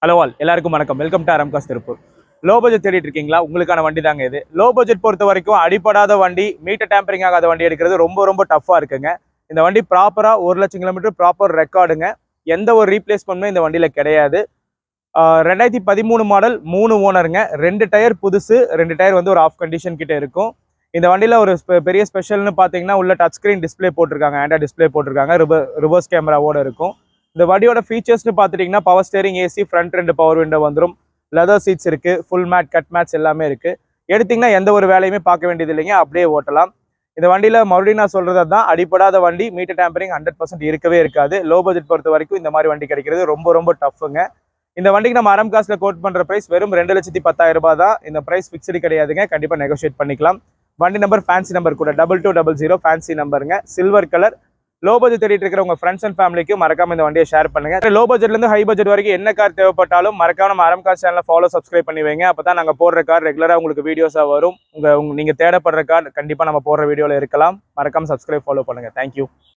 Hello all எல்லாருக்கும் வணக்கம். Welcome to ஆரம்காஸ் திருப்பூர். லோ பட்ஜெட் தேடிட்டு இருக்கீங்களா? உங்களுக்கான வண்டி தாங்க இது. லோ பட்ஜெட் பொறுத்த வரைக்கும் அடிப்படாத வண்டி, மீட்டர் டேம்பரிங் ஆகாத வண்டி எடுக்கிறது ரொம்ப ரொம்ப டஃப்பாக இருக்குங்க. இந்த வண்டி ப்ராப்பராக 1,00,000 கிலோமீட்டர் ப்ராப்பர் ரெக்கார்டுங்க. எந்த ஒரு ரீப்ளேஸ்மெண்ட்டும் இந்த வண்டியில் கிடையாது. 2013 மாடல் 3 ஓனருங்க. 2 டயர் புதுசு, 2 டயர் வந்து ஒரு ஆஃப் கண்டிஷன் கிட்ட இருக்கும். இந்த வண்டியில் ஒரு பெரிய ஸ்பெஷல்னு பார்த்தீங்கன்னா உள்ள டச் ஸ்க்ரீன் டிஸ்பிளே போட்டிருக்காங்க, ஆண்ட்ராய்ட் டிஸ்பிளே போட்டிருக்காங்க, ரிவர்ஸ் கேமராவோட இருக்கும். இந்த வண்டியோட ஃபீச்சர்ஸ்னு பார்த்துட்டிங்கன்னா power steering, AC, front 2 power window வந்துடும், லெதர் சீட்ஸ் இருக்குது, ஃபுல் மேட், கட் மேட்ஸ் எல்லாமே இருக்குது. எடுத்திங்கன்னா எந்த ஒரு வேலையுமே பார்க்க வேண்டியது இல்லைங்க, அப்படியே ஓட்டலாம். இந்த வண்டியில் மறுபடியும் நான் சொல்கிறது தான், அடிப்படாத வண்டி, மீட்டர் டேம்பரிங் 100% இருக்கவே இருக்காது. லோ பட்ஜெட் பொறுத்த வரைக்கும் இந்த மாதிரி வண்டி கிடைக்கிறது ரொம்ப ரொம்ப டஃப்புங்க. இந்த வண்டிக்கு நம்ம ஆரம்காஸ்ல கோட் பண்ணுற ப்ரைஸ் வெறும் 2,10,000 ரூபாய் தான். இந்த ப்ரைஸ் ஃபிக்ஸ்டு கிடையாதுங்க, கண்டிப்பாக நெகோஷியேட் பண்ணிக்கலாம். வண்டி நம்பர் ஃபேன்சி நம்பர் கூட 2200 ஃபேன்சி நம்பருங்க, சில்வர் கலர். லோ பட்ஜெட் தேடிட்டு இருக்கிற உங்க ஃப்ரெண்ட்ஸ் அண்ட் ஃபேமிலிக்கு மறக்காம இந்த வண்டியை ஷேர் பண்ணுங்க. லோ பட்ஜெட்ல இருந்து ஹை பட்ஜெட் வரைக்கும் என்ன கார் தேவைப்பட்டாலும் மறக்காம நம்ம ஆரம்காஸ் சேனலை ஃபாலோ சப்ஸ்கிரைப் பண்ணி வைங்க. அப்பதான் நாங்க போடுற கார் ரெகுலரா உங்களுக்கு வீடியோஸா வரும். நீங்க தேடப்படுற கார் கண்டிப்பா நம்ம போடுற வீடியோல இருக்கலாம். மறக்காம சப்ஸ்கிரைப் ஃபாலோ பண்ணுங்க. தேங்க்யூ.